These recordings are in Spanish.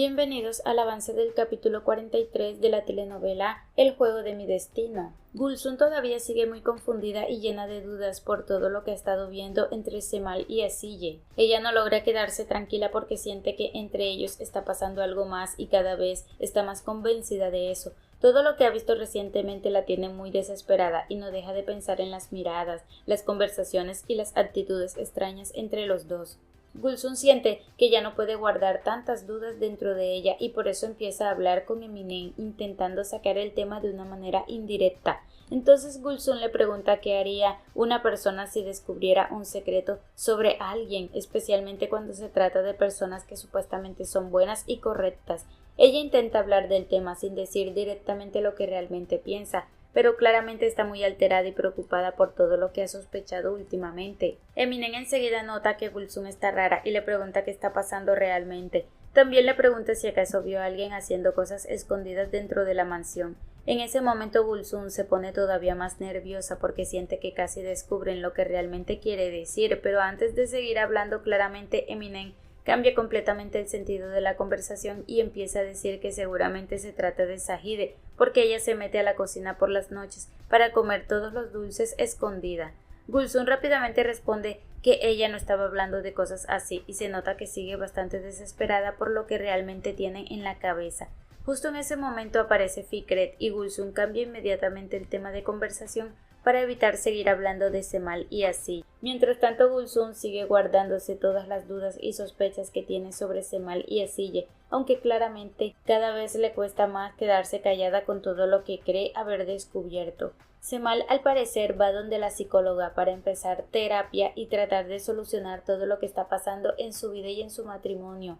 Bienvenidos al avance del capítulo 43 de la telenovela El juego de mi destino. Gulsun todavía sigue muy confundida y llena de dudas por todo lo que ha estado viendo entre Cemal y Asille. Ella no logra quedarse tranquila porque siente que entre ellos está pasando algo más y cada vez está más convencida de eso. Todo lo que ha visto recientemente la tiene muy desesperada y no deja de pensar en las miradas, las conversaciones y las actitudes extrañas entre los dos. Gulsun siente que ya no puede guardar tantas dudas dentro de ella y por eso empieza a hablar con Eminem intentando sacar el tema de una manera indirecta. Entonces Gulsun le pregunta qué haría una persona si descubriera un secreto sobre alguien, especialmente cuando se trata de personas que supuestamente son buenas y correctas. Ella intenta hablar del tema sin decir directamente lo que realmente piensa, pero claramente está muy alterada y preocupada por todo lo que ha sospechado últimamente. Eminem enseguida nota que Gulsun está rara y le pregunta qué está pasando realmente. También le pregunta si acaso vio a alguien haciendo cosas escondidas dentro de la mansión. En ese momento Gulsun se pone todavía más nerviosa porque siente que casi descubren lo que realmente quiere decir, pero antes de seguir hablando claramente Eminem cambia completamente el sentido de la conversación y empieza a decir que seguramente se trata de Zahide, porque ella se mete a la cocina por las noches para comer todos los dulces escondida. Gulsun rápidamente responde que ella no estaba hablando de cosas así y se nota que sigue bastante desesperada por lo que realmente tiene en la cabeza. Justo en ese momento aparece Fikret y Gulsun cambia inmediatamente el tema de conversación para evitar seguir hablando de Cemal y así. Mientras tanto Gulsun sigue guardándose todas las dudas y sospechas que tiene sobre Cemal y Asille, aunque claramente cada vez le cuesta más quedarse callada con todo lo que cree haber descubierto. Cemal al parecer va donde la psicóloga para empezar terapia y tratar de solucionar todo lo que está pasando en su vida y en su matrimonio.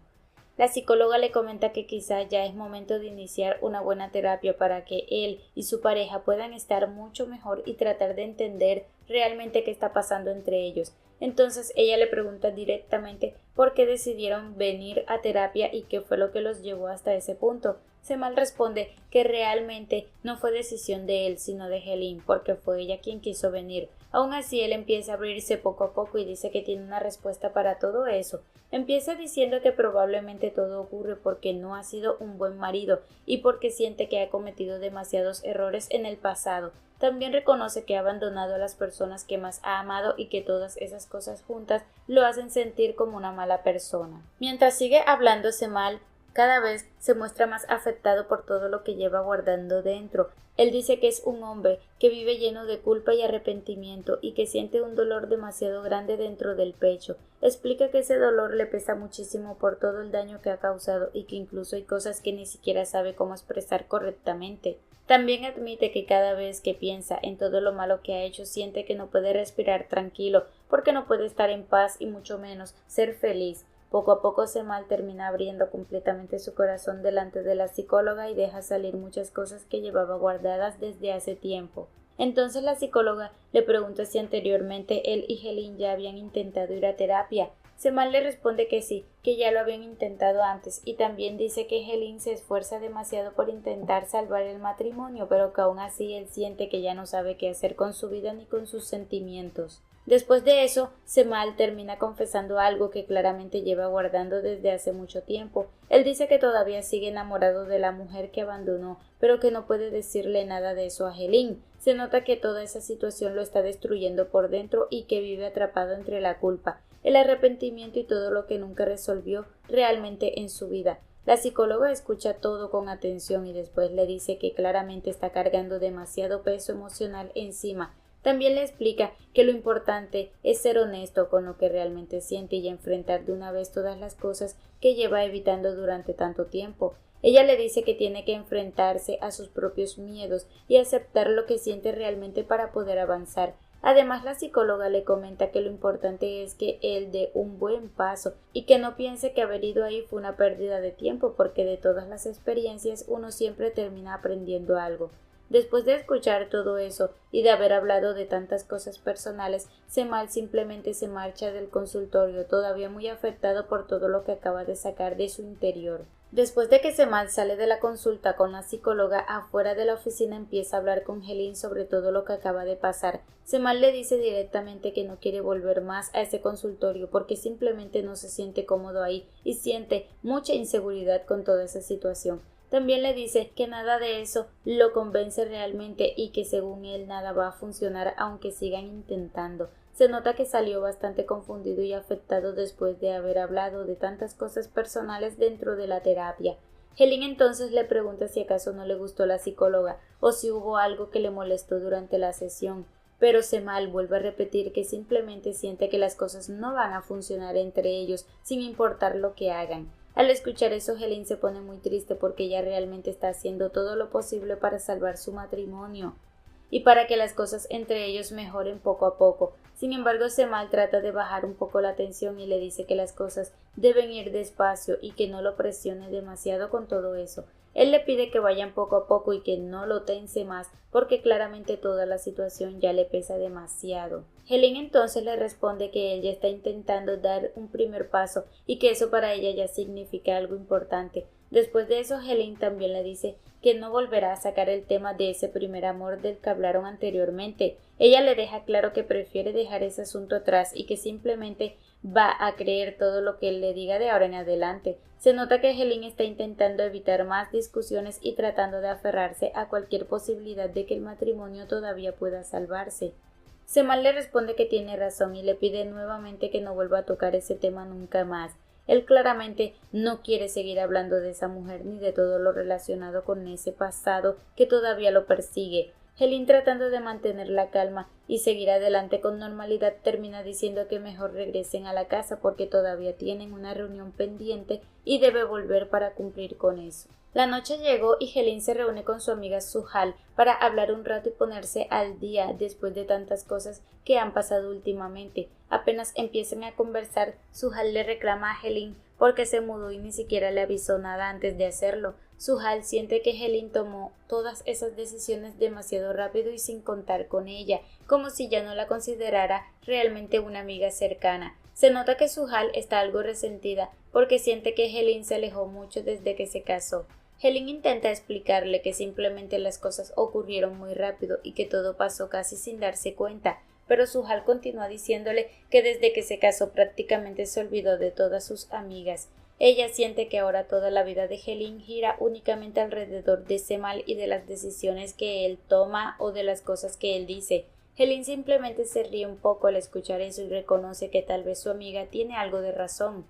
La psicóloga le comenta que quizá ya es momento de iniciar una buena terapia para que él y su pareja puedan estar mucho mejor y tratar de entender realmente qué está pasando entre ellos. Entonces ella le pregunta directamente por qué decidieron venir a terapia y qué fue lo que los llevó hasta ese punto. Cemal responde que realmente no fue decisión de él sino de Helin, porque fue ella quien quiso venir. Aún así él empieza a abrirse poco a poco y dice que tiene una respuesta para todo eso. Empieza diciendo que probablemente todo ocurre porque no ha sido un buen marido y porque siente que ha cometido demasiados errores en el pasado. También reconoce que ha abandonado a las personas que más ha amado y que todas esas cosas juntas lo hacen sentir como una mala persona. Mientras sigue hablándose mal, cada vez se muestra más afectado por todo lo que lleva guardando dentro. Él dice que es un hombre que vive lleno de culpa y arrepentimiento y que siente un dolor demasiado grande dentro del pecho. Explica que ese dolor le pesa muchísimo por todo el daño que ha causado y que incluso hay cosas que ni siquiera sabe cómo expresar correctamente. También admite que cada vez que piensa en todo lo malo que ha hecho siente que no puede respirar tranquilo porque no puede estar en paz y mucho menos ser feliz. Poco a poco Cemal termina abriendo completamente su corazón delante de la psicóloga y deja salir muchas cosas que llevaba guardadas desde hace tiempo. Entonces la psicóloga le pregunta si anteriormente él y Helin ya habían intentado ir a terapia. Cemal le responde que sí, que ya lo habían intentado antes y también dice que Helin se esfuerza demasiado por intentar salvar el matrimonio, pero que aún así él siente que ya no sabe qué hacer con su vida ni con sus sentimientos. Después de eso, Cemal termina confesando algo que claramente lleva guardando desde hace mucho tiempo. Él dice que todavía sigue enamorado de la mujer que abandonó, pero que no puede decirle nada de eso a Helin. Se nota que toda esa situación lo está destruyendo por dentro y que vive atrapado entre la culpa, el arrepentimiento y todo lo que nunca resolvió realmente en su vida. La psicóloga escucha todo con atención y después le dice que claramente está cargando demasiado peso emocional encima. También le explica que lo importante es ser honesto con lo que realmente siente y enfrentar de una vez todas las cosas que lleva evitando durante tanto tiempo. Ella le dice que tiene que enfrentarse a sus propios miedos y aceptar lo que siente realmente para poder avanzar. Además, la psicóloga le comenta que lo importante es que él dé un buen paso y que no piense que haber ido ahí fue una pérdida de tiempo, porque de todas las experiencias uno siempre termina aprendiendo algo. Después de escuchar todo eso y de haber hablado de tantas cosas personales, Cemal simplemente se marcha del consultorio, todavía muy afectado por todo lo que acaba de sacar de su interior. Después de que Semal sale de la consulta con la psicóloga, afuera de la oficina empieza a hablar con Helene sobre todo lo que acaba de pasar. Semal le dice directamente que no quiere volver más a ese consultorio porque simplemente no se siente cómodo ahí y siente mucha inseguridad con toda esa situación. También le dice que nada de eso lo convence realmente y que según él nada va a funcionar aunque sigan intentando. Se nota que salió bastante confundido y afectado después de haber hablado de tantas cosas personales dentro de la terapia. Helene entonces le pregunta si acaso no le gustó la psicóloga o si hubo algo que le molestó durante la sesión, pero Semal vuelve a repetir que simplemente siente que las cosas no van a funcionar entre ellos sin importar lo que hagan. Al escuchar eso, Helene se pone muy triste porque ella realmente está haciendo todo lo posible para salvar su matrimonio y para que las cosas entre ellos mejoren poco a poco. Sin embargo, Semal trata de bajar un poco la tensión y le dice que las cosas deben ir despacio y que no lo presione demasiado con todo eso. Él le pide que vayan poco a poco y que no lo tense más porque claramente toda la situación ya le pesa demasiado. Helene entonces le responde que él ya está intentando dar un primer paso y que eso para ella ya significa algo importante. Después de eso, Helene también le dice que no volverá a sacar el tema de ese primer amor del que hablaron anteriormente. Ella le deja claro que prefiere dejar ese asunto atrás y que simplemente va a creer todo lo que él le diga de ahora en adelante. Se nota que Helene está intentando evitar más discusiones y tratando de aferrarse a cualquier posibilidad de que el matrimonio todavía pueda salvarse. Semal le responde que tiene razón y le pide nuevamente que no vuelva a tocar ese tema nunca más. Él claramente no quiere seguir hablando de esa mujer ni de todo lo relacionado con ese pasado que todavía lo persigue. Helene, tratando de mantener la calma y seguir adelante con normalidad, termina diciendo que mejor regresen a la casa porque todavía tienen una reunión pendiente y debe volver para cumplir con eso. La noche llegó y Helene se reúne con su amiga Suhal para hablar un rato y ponerse al día después de tantas cosas que han pasado últimamente. Apenas empiezan a conversar, Suhal le reclama a Helene porque se mudó y ni siquiera le avisó nada antes de hacerlo. Suhal siente que Helene tomó todas esas decisiones demasiado rápido y sin contar con ella, como si ya no la considerara realmente una amiga cercana. Se nota que Suhal está algo resentida porque siente que Helene se alejó mucho desde que se casó. Helene intenta explicarle que simplemente las cosas ocurrieron muy rápido y que todo pasó casi sin darse cuenta, pero Suhal continúa diciéndole que desde que se casó prácticamente se olvidó de todas sus amigas. Ella siente que ahora toda la vida de Helene gira únicamente alrededor de Semal y de las decisiones que él toma o de las cosas que él dice. Helene simplemente se ríe un poco al escuchar eso y reconoce que tal vez su amiga tiene algo de razón.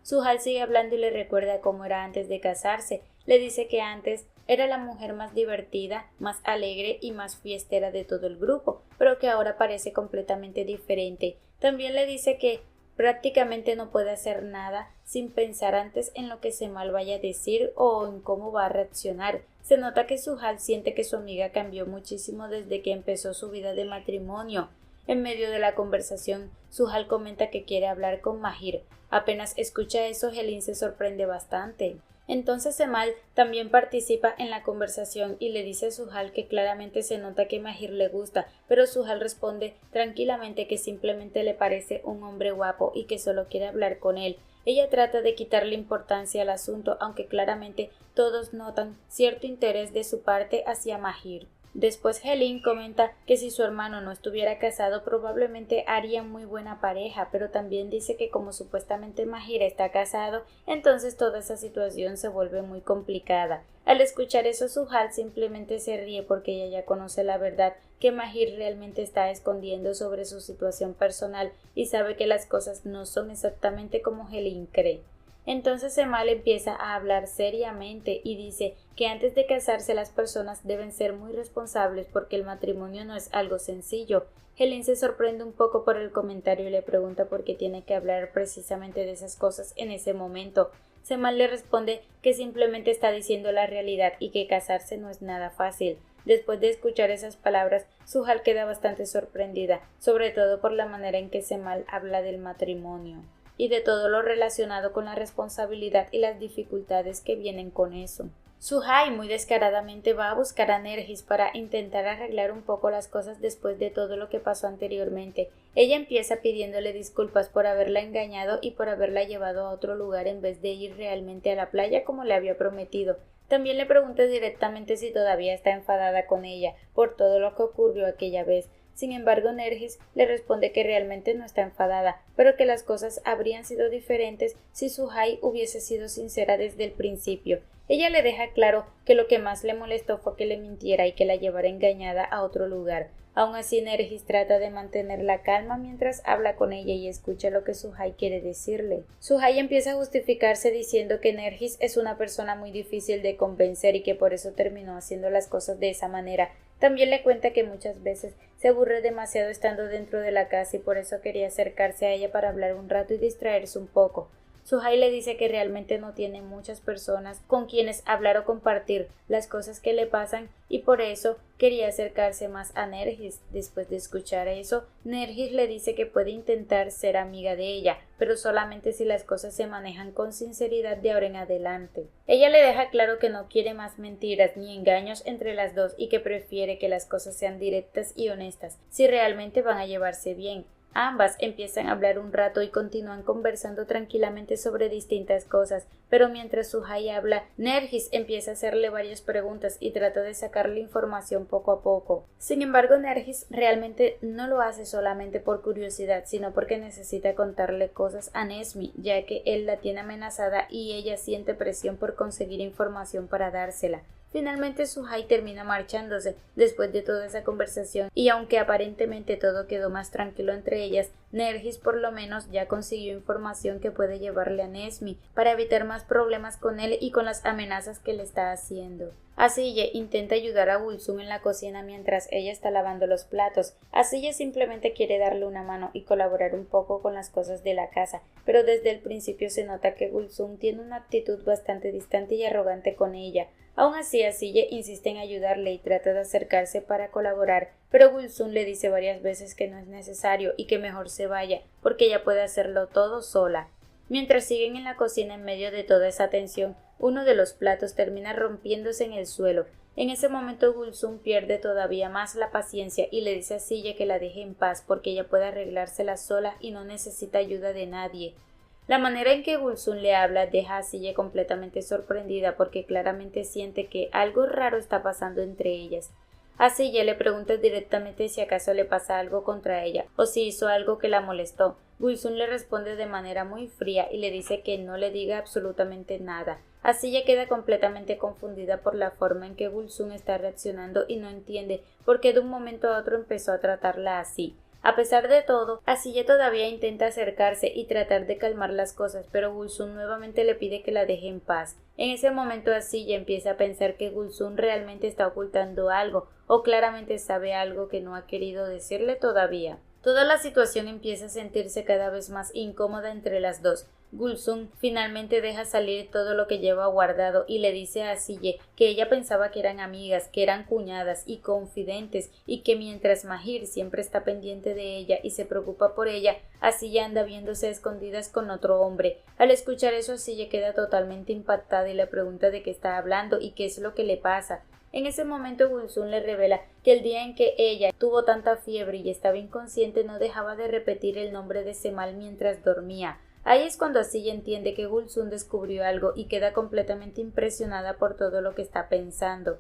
Suhal sigue hablando y le recuerda cómo era antes de casarse. Le dice que antes era la mujer más divertida, más alegre y más fiestera de todo el grupo, pero que ahora parece completamente diferente. También le dice que prácticamente no puede hacer nada sin pensar antes en lo que Semal vaya a decir o en cómo va a reaccionar. Se nota que Suhal siente que su amiga cambió muchísimo desde que empezó su vida de matrimonio. En medio de la conversación, Suhal comenta que quiere hablar con Mahir. Apenas escucha eso, Helene se sorprende bastante. Entonces Semal también participa en la conversación y le dice a Suhal que claramente se nota que Mahir le gusta, pero Suhal responde tranquilamente que simplemente le parece un hombre guapo y que solo quiere hablar con él. Ella trata de quitarle importancia al asunto, aunque claramente todos notan cierto interés de su parte hacia Mahir. Después Helene comenta que si su hermano no estuviera casado probablemente harían muy buena pareja, pero también dice que como supuestamente Mahir está casado, entonces toda esa situación se vuelve muy complicada. Al escuchar eso, Suhal simplemente se ríe porque ella ya conoce la verdad que Mahir realmente está escondiendo sobre su situación personal y sabe que las cosas no son exactamente como Helene cree. Entonces Semal empieza a hablar seriamente y dice que antes de casarse las personas deben ser muy responsables porque el matrimonio no es algo sencillo. Helene se sorprende un poco por el comentario y le pregunta por qué tiene que hablar precisamente de esas cosas en ese momento. Semal le responde que simplemente está diciendo la realidad y que casarse no es nada fácil. Después de escuchar esas palabras, Suhal queda bastante sorprendida, sobre todo por la manera en que Semal habla del matrimonio y de todo lo relacionado con la responsabilidad y las dificultades que vienen con eso. Suhai muy descaradamente va a buscar a Nergis para intentar arreglar un poco las cosas después de todo lo que pasó anteriormente. Ella empieza pidiéndole disculpas por haberla engañado y por haberla llevado a otro lugar en vez de ir realmente a la playa como le había prometido. También le pregunta directamente si todavía está enfadada con ella por todo lo que ocurrió aquella vez. Sin embargo, Nergis le responde que realmente no está enfadada, pero que las cosas habrían sido diferentes si Suhai hubiese sido sincera desde el principio. Ella le deja claro que lo que más le molestó fue que le mintiera y que la llevara engañada a otro lugar. Aun así, Nergis trata de mantener la calma mientras habla con ella y escucha lo que Suhai quiere decirle. Suhai empieza a justificarse diciendo que Nergis es una persona muy difícil de convencer y que por eso terminó haciendo las cosas de esa manera. También le cuenta que muchas veces se aburre demasiado estando dentro de la casa y por eso quería acercarse a ella para hablar un rato y distraerse un poco. Suhai le dice que realmente no tiene muchas personas con quienes hablar o compartir las cosas que le pasan y por eso quería acercarse más a Nergis. Después de escuchar eso, Nergis le dice que puede intentar ser amiga de ella, pero solamente si las cosas se manejan con sinceridad de ahora en adelante. Ella le deja claro que no quiere más mentiras ni engaños entre las dos y que prefiere que las cosas sean directas y honestas, si realmente van a llevarse bien. Ambas empiezan a hablar un rato y continúan conversando tranquilamente sobre distintas cosas, pero mientras Suhai habla, Nergis empieza a hacerle varias preguntas y trata de sacarle información poco a poco. Sin embargo, Nergis realmente no lo hace solamente por curiosidad, sino porque necesita contarle cosas a Nesmi, ya que él la tiene amenazada y ella siente presión por conseguir información para dársela. Finalmente Suhai termina marchándose después de toda esa conversación y aunque aparentemente todo quedó más tranquilo entre ellas, Nergis por lo menos ya consiguió información que puede llevarle a Nesmi para evitar más problemas con él y con las amenazas que le está haciendo. Asille intenta ayudar a Gulsum en la cocina mientras ella está lavando los platos. Asille simplemente quiere darle una mano y colaborar un poco con las cosas de la casa, pero desde el principio se nota que Gulsum tiene una actitud bastante distante y arrogante con ella. Aún así, Asille insiste en ayudarle y trata de acercarse para colaborar, pero Gulsum le dice varias veces que no es necesario y que mejor se vaya, porque ella puede hacerlo todo sola. Mientras siguen en la cocina en medio de toda esa tensión, uno de los platos termina rompiéndose en el suelo. En ese momento Gulsum pierde todavía más la paciencia y le dice a Asille que la deje en paz porque ella puede arreglársela sola y no necesita ayuda de nadie. La manera en que Gulsum le habla deja a Asille completamente sorprendida porque claramente siente que algo raro está pasando entre ellas. Asille le pregunta directamente si acaso le pasa algo contra ella o si hizo algo que la molestó. Gulsum le responde de manera muy fría y le dice que no le diga absolutamente nada. Asille queda completamente confundida por la forma en que Gulsum está reaccionando y no entiende por qué de un momento a otro empezó a tratarla así. A pesar de todo, Asille todavía intenta acercarse y tratar de calmar las cosas, pero Gulsum nuevamente le pide que la deje en paz. En ese momento Asille empieza a pensar que Gulsum realmente está ocultando algo, o claramente sabe algo que no ha querido decirle todavía. Toda la situación empieza a sentirse cada vez más incómoda entre las dos. Gulsum finalmente deja salir todo lo que lleva guardado y le dice a Asille que ella pensaba que eran amigas, que eran cuñadas y confidentes y que mientras Mahir siempre está pendiente de ella y se preocupa por ella, Asille anda viéndose a escondidas con otro hombre. Al escuchar eso Asille queda totalmente impactada y le pregunta de qué está hablando y qué es lo que le pasa. En ese momento Gulsum le revela que el día en que ella tuvo tanta fiebre y estaba inconsciente no dejaba de repetir el nombre de Semal mientras dormía. Ahí es cuando Asille entiende que Gulsum descubrió algo y queda completamente impresionada por todo lo que está pensando.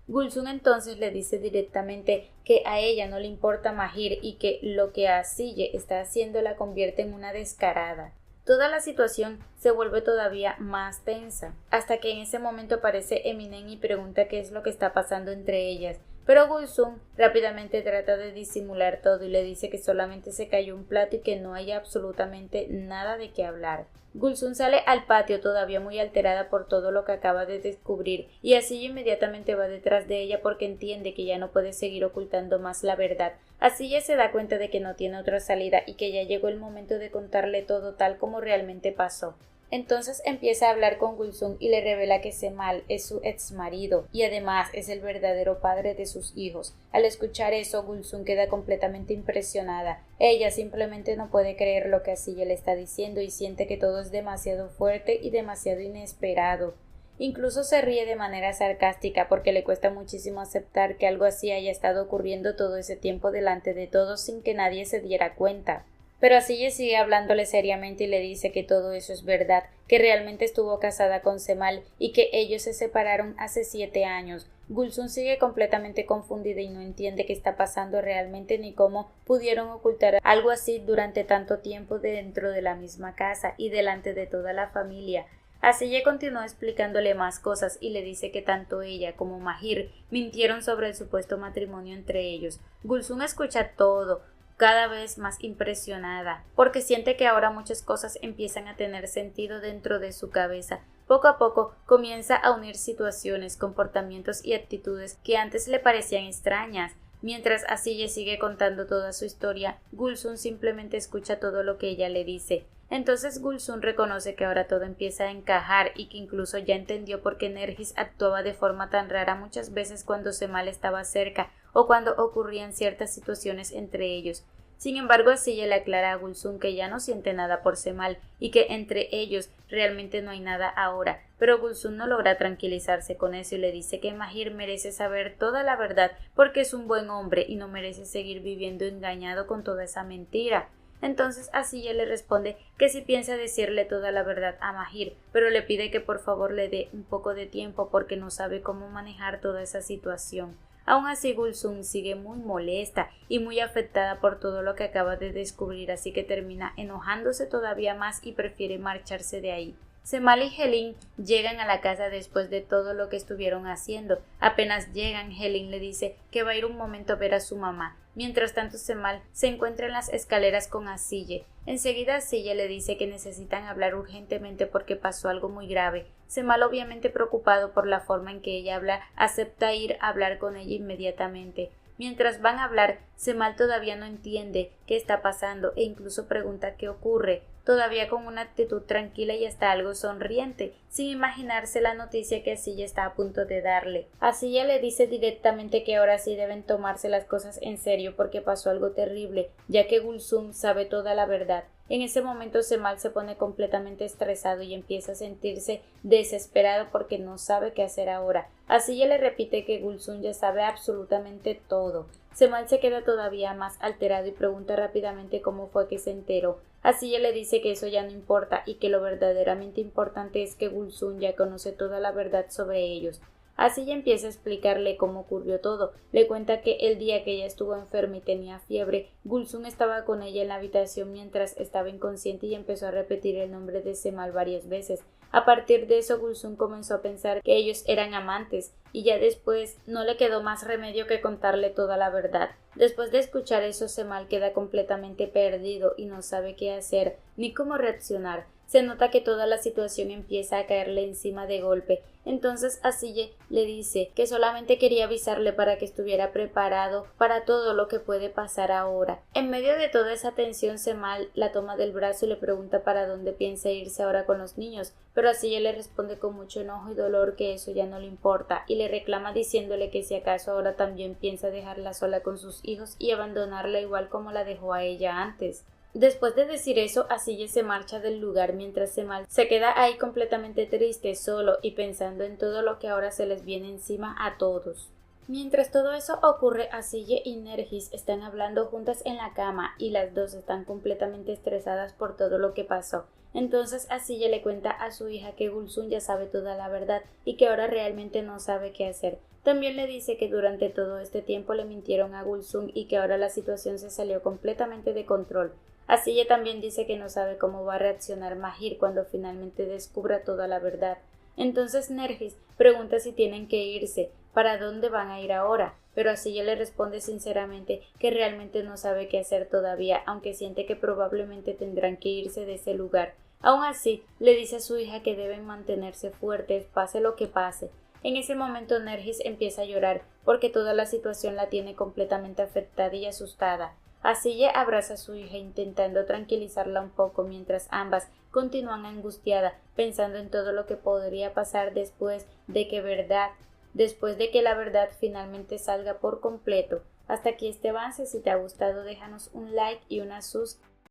Gulsum entonces le dice directamente que a ella no le importa Mahir y que lo que Asille está haciendo la convierte en una descarada. Toda la situación se vuelve todavía más tensa, hasta que en ese momento aparece Eminem y pregunta qué es lo que está pasando entre ellas, pero Gulsum rápidamente trata de disimular todo y le dice que solamente se cayó un plato y que no hay absolutamente nada de qué hablar. Gulsum sale al patio todavía muy alterada por todo lo que acaba de descubrir y Asille inmediatamente va detrás de ella porque entiende que ya no puede seguir ocultando más la verdad. Asille se da cuenta de que no tiene otra salida y que ya llegó el momento de contarle todo tal como realmente pasó. Entonces empieza a hablar con Gulsum y le revela que Semal es su exmarido y además es el verdadero padre de sus hijos. Al escuchar eso, Gulsum queda completamente impresionada. Ella simplemente no puede creer lo que Asille le está diciendo y siente que todo es demasiado fuerte y demasiado inesperado. Incluso se ríe de manera sarcástica porque le cuesta muchísimo aceptar que algo así haya estado ocurriendo todo ese tiempo delante de todos sin que nadie se diera cuenta. Pero Asille sigue hablándole seriamente y le dice que todo eso es verdad, que realmente estuvo casada con Cemal y que ellos se separaron hace 7 años. Gulsum sigue completamente confundida y no entiende qué está pasando realmente ni cómo pudieron ocultar algo así durante tanto tiempo dentro de la misma casa y delante de toda la familia. Asille continúa explicándole más cosas y le dice que tanto ella como Mahir mintieron sobre el supuesto matrimonio entre ellos. Gulsum escucha todo, cada vez más impresionada, porque siente que ahora muchas cosas empiezan a tener sentido dentro de su cabeza. Poco a poco comienza a unir situaciones, comportamientos y actitudes que antes le parecían extrañas. Mientras Asille sigue contando toda su historia, Gulsum simplemente escucha todo lo que ella le dice. Entonces Gulsum reconoce que ahora todo empieza a encajar y que incluso ya entendió por qué Nergis actuaba de forma tan rara muchas veces cuando Cemal estaba cerca o cuando ocurrían ciertas situaciones entre ellos. Sin embargo, Asille le aclara a Gulsum que ya no siente nada por Cemal y que entre ellos realmente no hay nada ahora, pero Gulsum no logra tranquilizarse con eso y le dice que Mahir merece saber toda la verdad porque es un buen hombre y no merece seguir viviendo engañado con toda esa mentira. Entonces Asille le responde que sí piensa decirle toda la verdad a Mahir, pero le pide que por favor le dé un poco de tiempo porque no sabe cómo manejar toda esa situación. Aún así Gulsum sigue muy molesta y muy afectada por todo lo que acaba de descubrir, así que termina enojándose todavía más y prefiere marcharse de ahí. Cemal y Helin llegan a la casa después de todo lo que estuvieron haciendo. Apenas llegan, Helin le dice que va a ir un momento a ver a su mamá. Mientras tanto, Cemal se encuentra en las escaleras con Asille. Enseguida Asille le dice que necesitan hablar urgentemente porque pasó algo muy grave. Cemal, obviamente preocupado por la forma en que ella habla, acepta ir a hablar con ella inmediatamente. Mientras van a hablar, Cemal todavía no entiende qué está pasando e incluso pregunta qué ocurre, todavía con una actitud tranquila y hasta algo sonriente, sin imaginarse la noticia que Asille está a punto de darle. Asille le dice directamente que ahora sí deben tomarse las cosas en serio porque pasó algo terrible, ya que Gulsum sabe toda la verdad. En ese momento Cemal se pone completamente estresado y empieza a sentirse desesperado porque no sabe qué hacer ahora. Asille le repite que Gulsum ya sabe absolutamente todo. Cemal se queda todavía más alterado y pregunta rápidamente cómo fue que se enteró. Asille le dice que eso ya no importa y que lo verdaderamente importante es que Gulsum ya conoce toda la verdad sobre ellos. Asille empieza a explicarle cómo ocurrió todo. Le cuenta que el día que ella estuvo enferma y tenía fiebre, Gulsum estaba con ella en la habitación mientras estaba inconsciente y empezó a repetir el nombre de Cemal varias veces. A partir de eso, Gulsum comenzó a pensar que ellos eran amantes y ya después no le quedó más remedio que contarle toda la verdad. Después de escuchar eso, Cemal queda completamente perdido y no sabe qué hacer ni cómo reaccionar. Se nota que toda la situación empieza a caerle encima de golpe. Entonces Asille le dice que solamente quería avisarle para que estuviera preparado para todo lo que puede pasar ahora. En medio de toda esa tensión, Cemal la toma del brazo y le pregunta para dónde piensa irse ahora con los niños, pero Asille le responde con mucho enojo y dolor que eso ya no le importa y le reclama diciéndole que si acaso ahora también piensa dejarla sola con sus hijos y abandonarla igual como la dejó a ella antes. Después de decir eso, Asille se marcha del lugar mientras Cemal se queda ahí completamente triste, solo y pensando en todo lo que ahora se les viene encima a todos. Mientras todo eso ocurre, Asille y Nergis están hablando juntas en la cama y las dos están completamente estresadas por todo lo que pasó. Entonces Asille le cuenta a su hija que Gulsum ya sabe toda la verdad y que ahora realmente no sabe qué hacer. También le dice que durante todo este tiempo le mintieron a Gulsum y que ahora la situación se salió completamente de control. Asille también dice que no sabe cómo va a reaccionar Mahir cuando finalmente descubra toda la verdad. Entonces Nergis pregunta si tienen que irse, para dónde van a ir ahora, pero Asille le responde sinceramente que realmente no sabe qué hacer todavía, aunque siente que probablemente tendrán que irse de ese lugar. Aún así, le dice a su hija que deben mantenerse fuertes, pase lo que pase. En ese momento Nergis empieza a llorar porque toda la situación la tiene completamente afectada y asustada. Asille abraza a su hija intentando tranquilizarla un poco mientras ambas continúan angustiadas pensando en todo lo que podría pasar después de que la verdad finalmente salga por completo. Hasta aquí este avance. Si te ha gustado déjanos un like y una suscripción.